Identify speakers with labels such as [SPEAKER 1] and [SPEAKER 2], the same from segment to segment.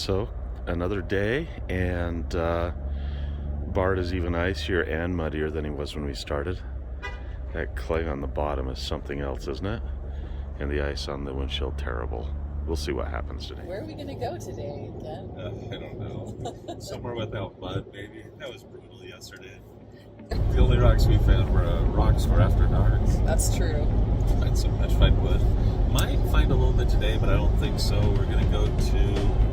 [SPEAKER 1] So another day, and Bart is even icier and muddier than he was when we started. That clay on the bottom is something else, isn't it? And the ice on the windshield, terrible. We'll see what happens today.
[SPEAKER 2] Where are we going to go today, Ken?
[SPEAKER 3] I don't know. Somewhere without mud, maybe. That was brutal yesterday. The only rocks we found were rocks for after dark.
[SPEAKER 2] That's true.
[SPEAKER 3] Find some petrified wood. Might find a little bit today, but I don't think so. We're going to go to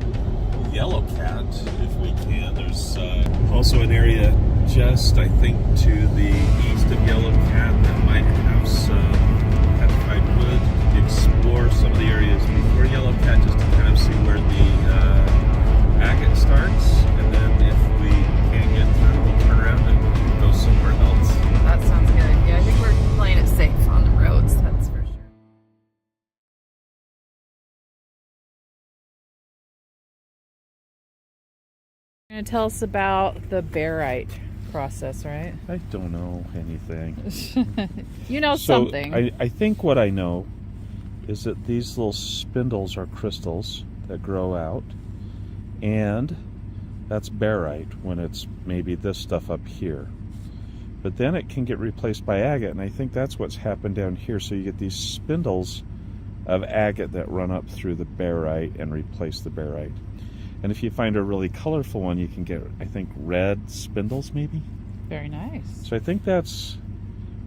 [SPEAKER 3] Yellow Cat if we can. There's also an area just, I think, to the east of Yellow Cat that might have some petrified wood. Explore some of the areas before Yellow Cat just to kind of see where the agate starts, and then if we can get through, we'll turn around and go somewhere else.
[SPEAKER 2] That sounds good. Yeah, I think we're playing it safe on the roads, that's for sure. You're going to tell us about the barite process, right?
[SPEAKER 1] I don't know anything.
[SPEAKER 2] You know something.
[SPEAKER 1] I think what I know is that these little spindles are crystals that grow out, and that's barite when it's maybe this stuff up here. But then it can get replaced by agate, and I think that's what's happened down here. So you get these spindles of agate that run up through the barite and replace the barite. And if you find a really colorful one, you can get, I think, red spindles maybe.
[SPEAKER 2] Very nice.
[SPEAKER 1] So I think that's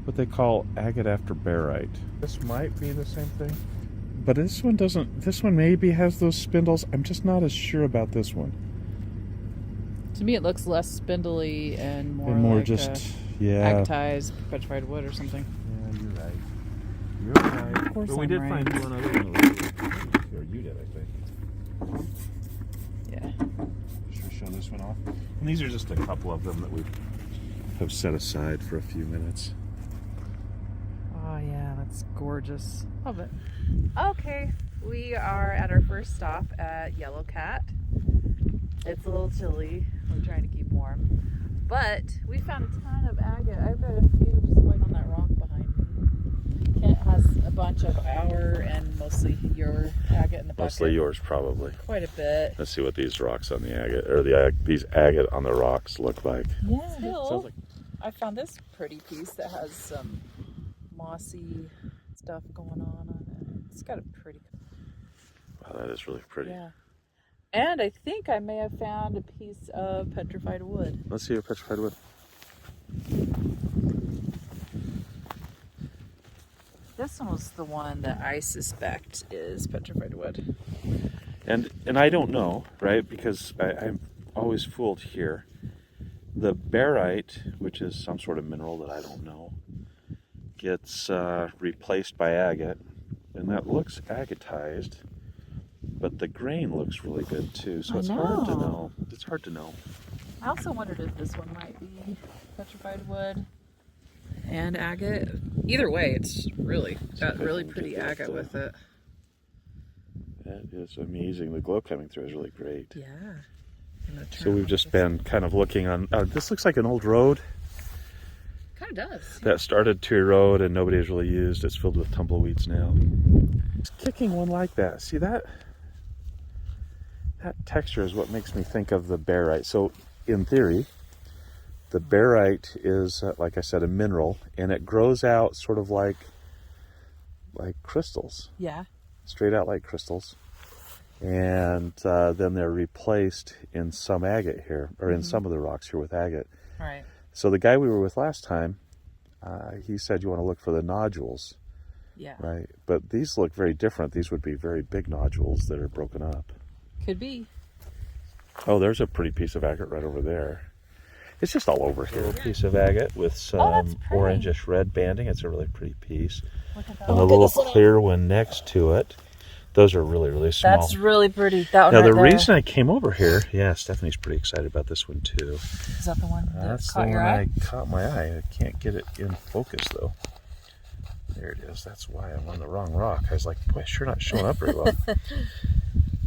[SPEAKER 1] what they call agate after barite. This might be the same thing, but this one doesn't. This one maybe has those spindles. I'm just not as sure about this one.
[SPEAKER 2] To me, it looks less spindly and more like
[SPEAKER 1] just
[SPEAKER 2] agatized petrified wood or something.
[SPEAKER 1] Yeah, you're right. You're right.
[SPEAKER 2] Of course,
[SPEAKER 1] but we
[SPEAKER 2] I'm
[SPEAKER 1] did
[SPEAKER 2] right.
[SPEAKER 1] find one other one. Or you did, I think.
[SPEAKER 2] Yeah.
[SPEAKER 1] Should we show this one off? And these are just a couple of them that we have set aside for a few minutes.
[SPEAKER 2] Oh yeah, that's gorgeous. Love it. Okay, we are at our first stop at Yellow Cat. It's a little chilly. We're trying to keep warm. But we found a ton of agate. I've got a few just right on that rock behind me. Kent has a bunch of our and mostly your agate in the bucket.
[SPEAKER 1] Mostly yours, probably.
[SPEAKER 2] Quite a bit.
[SPEAKER 1] Let's see what these rocks on the agate, or these agate on the rocks look like.
[SPEAKER 2] Yeah.
[SPEAKER 1] Sounds like
[SPEAKER 2] I found this pretty piece that has some mossy stuff going on it. It's got a pretty...
[SPEAKER 1] Wow, that is really pretty.
[SPEAKER 2] Yeah. And I think I may have found a piece of petrified wood.
[SPEAKER 1] Let's see your petrified wood.
[SPEAKER 2] This one was the one that I suspect is petrified wood.
[SPEAKER 1] And I don't know, right? Because I'm always fooled here. The barite, which is some sort of mineral that I don't know, gets replaced by agate, and that looks agatized, but the grain looks really good too, so it's hard to know. It's hard to know.
[SPEAKER 2] I also wondered if this one might be petrified wood and agate. Either way, it's really got really pretty agate with it.
[SPEAKER 1] That is amazing. The glow coming through is really great.
[SPEAKER 2] Yeah.
[SPEAKER 1] So we've just been kind of looking on, this looks like an old road.
[SPEAKER 2] Kind of does.
[SPEAKER 1] That started to erode and nobody has really used. It's filled with tumbleweeds now. Just kicking one like that. See that? That texture is what makes me think of the barite. So in theory, the barite is, like I said, a mineral, and it grows out sort of like crystals.
[SPEAKER 2] Yeah.
[SPEAKER 1] Straight out like crystals. And then they're replaced in some agate here, or in some of the rocks here with agate.
[SPEAKER 2] Right.
[SPEAKER 1] So the guy we were with last time, he said you want to look for the nodules.
[SPEAKER 2] Yeah.
[SPEAKER 1] Right. But these look very different. These would be very big nodules that are broken up.
[SPEAKER 2] Could be.
[SPEAKER 1] Oh, there's a pretty piece of agate right over there. It's just all over here. A piece of agate with some orangish red banding. It's a really pretty piece.
[SPEAKER 2] Look at that.
[SPEAKER 1] And the little clear one next to it. Those are really, really small.
[SPEAKER 2] That's really pretty. That one
[SPEAKER 1] now,
[SPEAKER 2] right
[SPEAKER 1] the
[SPEAKER 2] there.
[SPEAKER 1] reason I came over here, yeah, Stephanie's pretty excited about this one too.
[SPEAKER 2] Is that the one that
[SPEAKER 1] That's
[SPEAKER 2] caught
[SPEAKER 1] the
[SPEAKER 2] your
[SPEAKER 1] one
[SPEAKER 2] eye?
[SPEAKER 1] I caught my eye. I can't get it in focus though. There it is. That's why I'm on the wrong rock. I was like, boy, sure not showing up very well.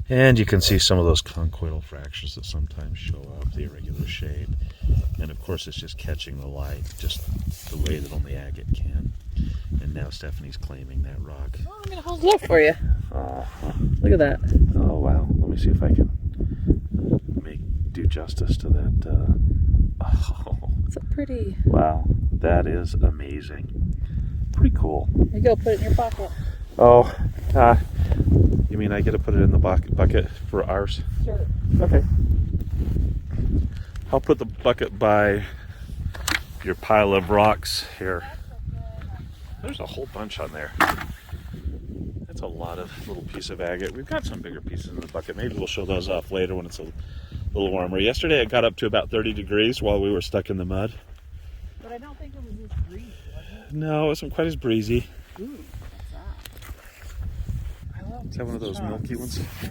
[SPEAKER 1] And you can see some of those conchoidal fractures that sometimes show up, the irregular shape. And of course, it's just catching the light, just the way that only agate can. And now Stephanie's claiming that rock.
[SPEAKER 2] Oh, I'm going to hold it up for you. Look at that.
[SPEAKER 1] Oh, wow. Let me see if I can justice to that. Oh,
[SPEAKER 2] So pretty.
[SPEAKER 1] wow, that is amazing. Pretty cool.
[SPEAKER 2] There you go, put it in your pocket.
[SPEAKER 1] Oh, you mean I get to put it in the bucket for ours?
[SPEAKER 2] Sure.
[SPEAKER 1] Okay. I'll put the bucket by your pile of rocks here. There's a whole bunch on there. That's a lot of little piece of agate. We've got some bigger pieces in the bucket. Maybe we'll show those off later when it's a little warmer. Yesterday it got up to about 30 degrees while we were stuck in the mud.
[SPEAKER 2] But I don't think it was this breezy, was it?
[SPEAKER 1] No, it wasn't quite as breezy.
[SPEAKER 2] Ooh, what's that? I love
[SPEAKER 1] Is that one of those milky ones?
[SPEAKER 2] Yeah.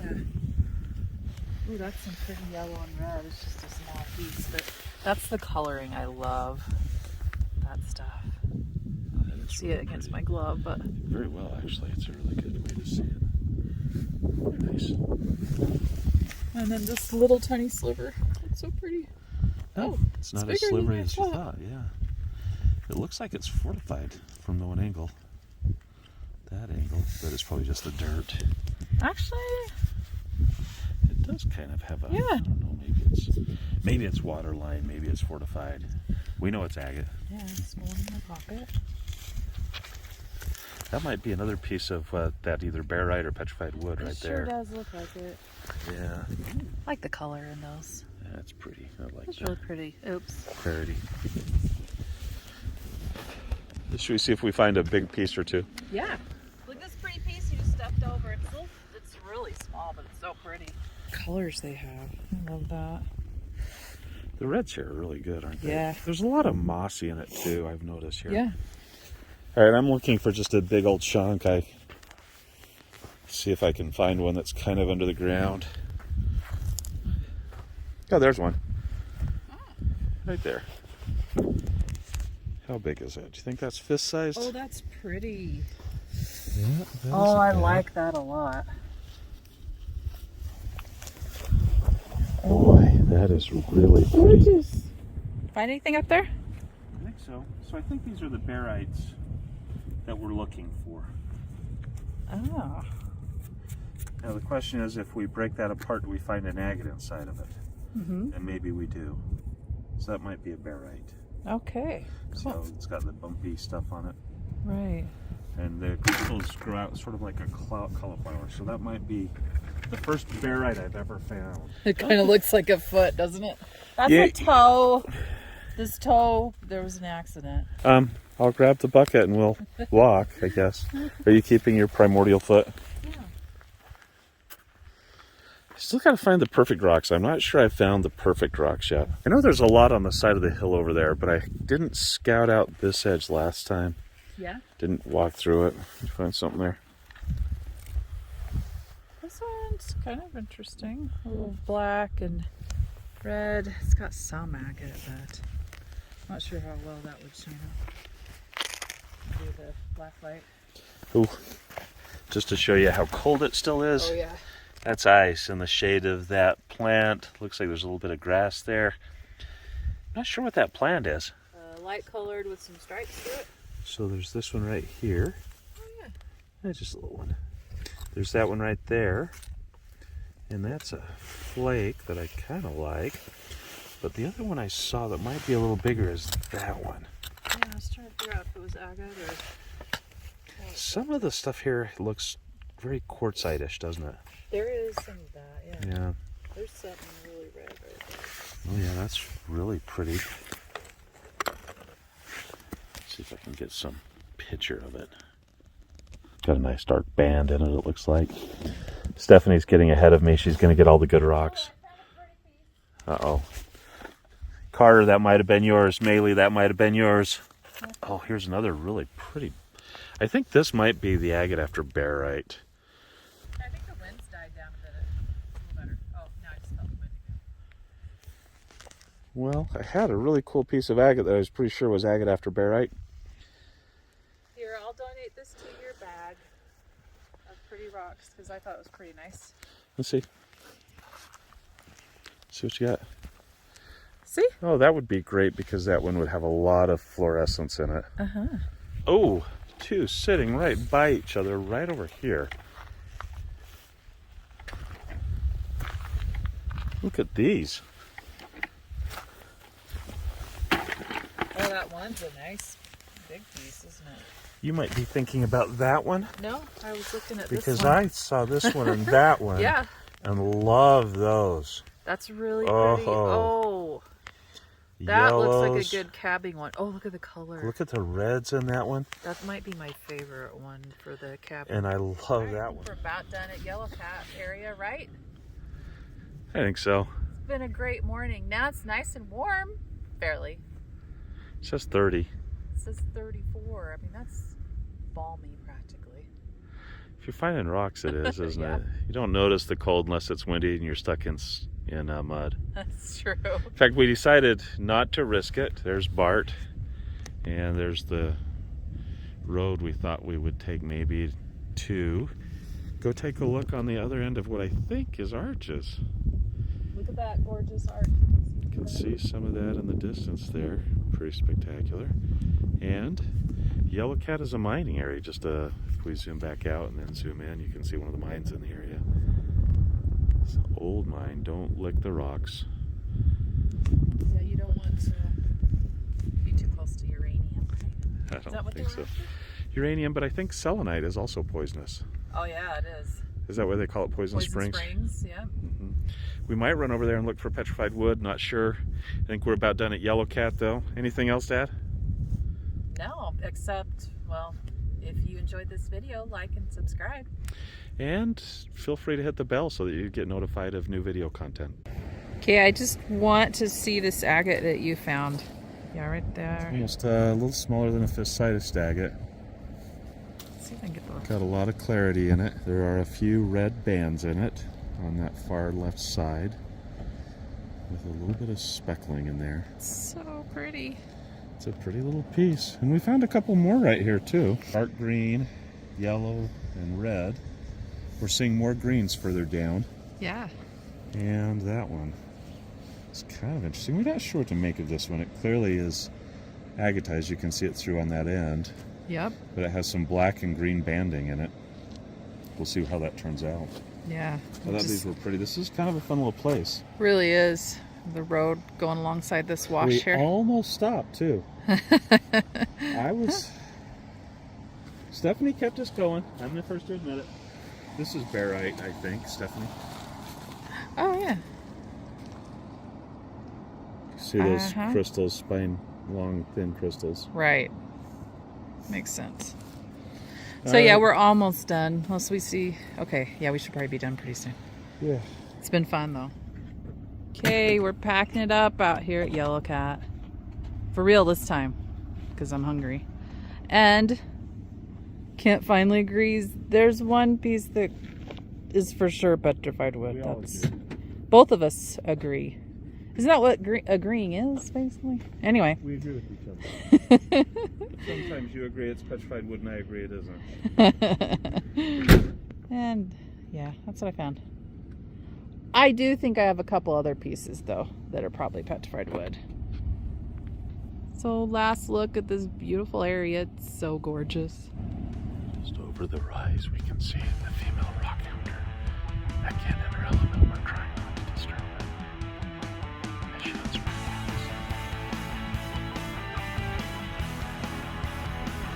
[SPEAKER 2] Ooh, that's some pretty yellow and red. It's just a small piece, but that's the coloring I love. That stuff. See it against my glove, but
[SPEAKER 1] Very well, actually. It's a really good way to see it. Very nice.
[SPEAKER 2] and then this little tiny sliver. It's so pretty.
[SPEAKER 1] Oh, it's not
[SPEAKER 2] it's
[SPEAKER 1] as
[SPEAKER 2] bigger than
[SPEAKER 1] slivery
[SPEAKER 2] I
[SPEAKER 1] as you
[SPEAKER 2] thought.
[SPEAKER 1] thought, yeah. It looks like it's fortified from the one angle. That angle, but it's probably just the dirt.
[SPEAKER 2] Actually,
[SPEAKER 1] It does kind of have a,
[SPEAKER 2] Yeah.
[SPEAKER 1] I don't know, maybe it's waterline, maybe it's fortified. We know it's agate.
[SPEAKER 2] yeah, it's one in my pocket.
[SPEAKER 1] That might be another piece of that either barite or petrified wood right
[SPEAKER 2] It sure
[SPEAKER 1] there.
[SPEAKER 2] does look like it.
[SPEAKER 1] Yeah,
[SPEAKER 2] I like the color in those.
[SPEAKER 1] that's pretty. I like
[SPEAKER 2] It's
[SPEAKER 1] that.
[SPEAKER 2] really pretty. Oops.
[SPEAKER 1] Clarity. Should we see if we find a big piece or two?
[SPEAKER 2] Yeah. Look at this pretty piece you just stepped over. It's really small, but it's so pretty. Colors they have. I love that.
[SPEAKER 1] The reds here are really good, aren't they?
[SPEAKER 2] Yeah.
[SPEAKER 1] There's a lot of mossy in it too, I've noticed here.
[SPEAKER 2] Yeah.
[SPEAKER 1] All right, I'm looking for just a big old chunk. See if I can find one that's kind of under the ground. Oh, there's one. Right there. How big is it? Do you think that's fist sized?
[SPEAKER 2] Oh, that's pretty.
[SPEAKER 1] Yeah, that
[SPEAKER 2] Oh,
[SPEAKER 1] isn't
[SPEAKER 2] I
[SPEAKER 1] bad.
[SPEAKER 2] like that a lot.
[SPEAKER 1] Boy, that is really pretty.
[SPEAKER 2] Gorgeous. Find anything up there?
[SPEAKER 1] I think so. So I think these are the barites that we're looking for.
[SPEAKER 2] Oh.
[SPEAKER 1] Now the question is, if we break that apart, do we find an agate inside of it?
[SPEAKER 2] Mm-hmm.
[SPEAKER 1] And maybe we do. So that might be a barite.
[SPEAKER 2] Okay.
[SPEAKER 1] So it's got the bumpy stuff on it.
[SPEAKER 2] Right.
[SPEAKER 1] And the crystals grow out sort of like a cauliflower. So that might be the first barite I've ever found.
[SPEAKER 2] It kind of looks like a foot, doesn't it? That's
[SPEAKER 1] Yeah.
[SPEAKER 2] a toe. This toe, there was an accident.
[SPEAKER 1] I'll grab the bucket and we'll walk, I guess. Are you keeping your primordial foot?
[SPEAKER 2] Yeah.
[SPEAKER 1] Still got to find the perfect rocks. I'm not sure I found the perfect rocks yet. I know there's a lot on the side of the hill over there, but I didn't scout out this edge last time.
[SPEAKER 2] Yeah.
[SPEAKER 1] Didn't walk through it. Did you find something there?
[SPEAKER 2] This one's kind of interesting. A little black and red. It's got some agate, but I'm not sure how well that would shine up. Do the black light.
[SPEAKER 1] Ooh, just to show you how cold it still is.
[SPEAKER 2] Oh yeah.
[SPEAKER 1] That's ice in the shade of that plant. Looks like there's a little bit of grass there. Not sure what that plant is.
[SPEAKER 2] Light colored with some stripes through it.
[SPEAKER 1] So there's this one right here.
[SPEAKER 2] Oh yeah.
[SPEAKER 1] That's just a little one. There's that one right there. And that's a flake that I kind of like. But the other one I saw that might be a little bigger is that one.
[SPEAKER 2] Yeah, I was trying to figure out if it was agate or...
[SPEAKER 1] Some of the stuff here looks very quartzite-ish, doesn't it?
[SPEAKER 2] There is some of that, yeah.
[SPEAKER 1] Yeah.
[SPEAKER 2] There's something really red right there.
[SPEAKER 1] Oh yeah, that's really pretty. See if I can get some picture of it. Got a nice dark band in it, it looks like. Stephanie's getting ahead of me. She's going to get all the good rocks. Uh-oh. Carter, that might have been yours. Maylee, that might have been yours. Oh, here's another really pretty. I think this might be the agate after barite.
[SPEAKER 2] I think the wind's died down a bit. A little better. Oh, now I just felt the wind again.
[SPEAKER 1] Well, I had a really cool piece of agate that I was pretty sure was agate after barite.
[SPEAKER 2] Here, I'll donate this to your bag of pretty rocks because I thought it was pretty nice.
[SPEAKER 1] Let's see. See what you got.
[SPEAKER 2] See?
[SPEAKER 1] Oh, that would be great because that one would have a lot of fluorescence in it.
[SPEAKER 2] Uh-huh.
[SPEAKER 1] Oh, two sitting right by each other right over here. Look at these.
[SPEAKER 2] one's a nice big piece, isn't it?
[SPEAKER 1] You might be thinking about that one.
[SPEAKER 2] No, I was looking at
[SPEAKER 1] Because
[SPEAKER 2] this one.
[SPEAKER 1] I saw this one and that one.
[SPEAKER 2] Yeah.
[SPEAKER 1] And love those.
[SPEAKER 2] That's really pretty. Oh. That
[SPEAKER 1] Yellows.
[SPEAKER 2] looks like a good cabbing one. Oh, look at the color.
[SPEAKER 1] Look at the reds in that one.
[SPEAKER 2] That might be my favorite one for the cabbing.
[SPEAKER 1] And I love that one.
[SPEAKER 2] We're about done at Yellow Cat area, right?
[SPEAKER 1] I think so.
[SPEAKER 2] It's been a great morning. Now it's nice and warm. Fairly.
[SPEAKER 1] It says 30.
[SPEAKER 2] It says 34. I mean, that's balmy practically.
[SPEAKER 1] If you're finding rocks, it is, isn't
[SPEAKER 2] Yeah.
[SPEAKER 1] it? You don't notice the cold unless it's windy and you're stuck in mud.
[SPEAKER 2] That's true.
[SPEAKER 1] In fact, we decided not to risk it. There's Bart, and there's the road we thought we would take maybe to go take a look on the other end of what I think is arches.
[SPEAKER 2] Look at that gorgeous arch.
[SPEAKER 1] You can see some of that in the distance there. Pretty spectacular. And Yellow Cat is a mining area. Just if we zoom back out and then zoom in, you can see one of the mines in the area. It's an old mine. Don't lick the rocks.
[SPEAKER 2] Yeah, you don't want to be too close to uranium, right?
[SPEAKER 1] I
[SPEAKER 2] Is that
[SPEAKER 1] don't
[SPEAKER 2] what
[SPEAKER 1] think
[SPEAKER 2] they
[SPEAKER 1] so.
[SPEAKER 2] were after?
[SPEAKER 1] Uranium, but I think selenite is also poisonous.
[SPEAKER 2] Oh yeah, it is.
[SPEAKER 1] Is that why they call it Poison Springs?
[SPEAKER 2] Yeah.
[SPEAKER 1] Mm-hmm. We might run over there and look for petrified wood. Not sure. I think we're about done at Yellow Cat, though. Anything else, Dad?
[SPEAKER 2] No, except, well, if you enjoyed this video, like and subscribe.
[SPEAKER 1] And feel free to hit the bell so that you get notified of new video content.
[SPEAKER 2] Okay, I just want to see this agate that you found. Yeah, right there.
[SPEAKER 1] Almost a little smaller than a fist-sized agate.
[SPEAKER 2] Let's see if I can get the...
[SPEAKER 1] Got a lot of clarity in it. There are a few red bands in it on that far left side with a little bit of speckling in there.
[SPEAKER 2] So pretty.
[SPEAKER 1] It's a pretty little piece. And we found a couple more right here too. Dark green, yellow, and red. We're seeing more greens further down.
[SPEAKER 2] Yeah.
[SPEAKER 1] And that one. It's kind of interesting. We're not sure what to make of this one. It clearly is agate, as you can see it through on that end.
[SPEAKER 2] Yep.
[SPEAKER 1] But it has some black and green banding in it. We'll see how that turns out.
[SPEAKER 2] Yeah.
[SPEAKER 1] I thought these were pretty. This is kind of a fun little place.
[SPEAKER 2] Really is. The road going alongside this wash
[SPEAKER 1] We
[SPEAKER 2] here.
[SPEAKER 1] almost stopped too. Stephanie kept us going. I'm the first to admit it. This is barite, I think, Stephanie.
[SPEAKER 2] Oh yeah.
[SPEAKER 1] See those crystals, fine, long, thin crystals.
[SPEAKER 2] Right. Makes sense. So yeah, we're almost done. Unless we see... Okay, yeah, we should probably be done pretty soon.
[SPEAKER 1] Yeah.
[SPEAKER 2] It's been fun though. Okay, we're packing it up out here at Yellow Cat. For real this time, because I'm hungry. And Kent finally agrees there's one piece that is for sure petrified wood. Both of us agree. Isn't that what agreeing is, basically? Anyway.
[SPEAKER 1] We agree with each other. Sometimes you agree it's petrified wood and I agree it isn't.
[SPEAKER 2] And yeah, that's what I found. I do think I have a couple other pieces though that are probably petrified wood. So last look at this beautiful area. It's so gorgeous.
[SPEAKER 1] Just over the rise we can see the female rockhounder. Again in her element, we're trying not to disturb her. And she lets her relax.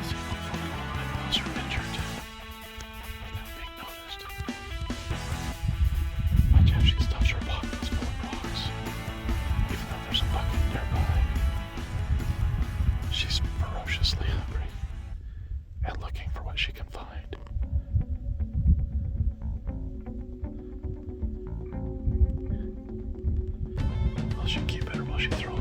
[SPEAKER 1] See if we'll find a little bit closer picture too, without being noticed. Watch how she stuffs her pockets full of rocks, even though there's a bucket nearby. She's ferociously hungry and looking for what she can find. Will she keep it or will she throw it?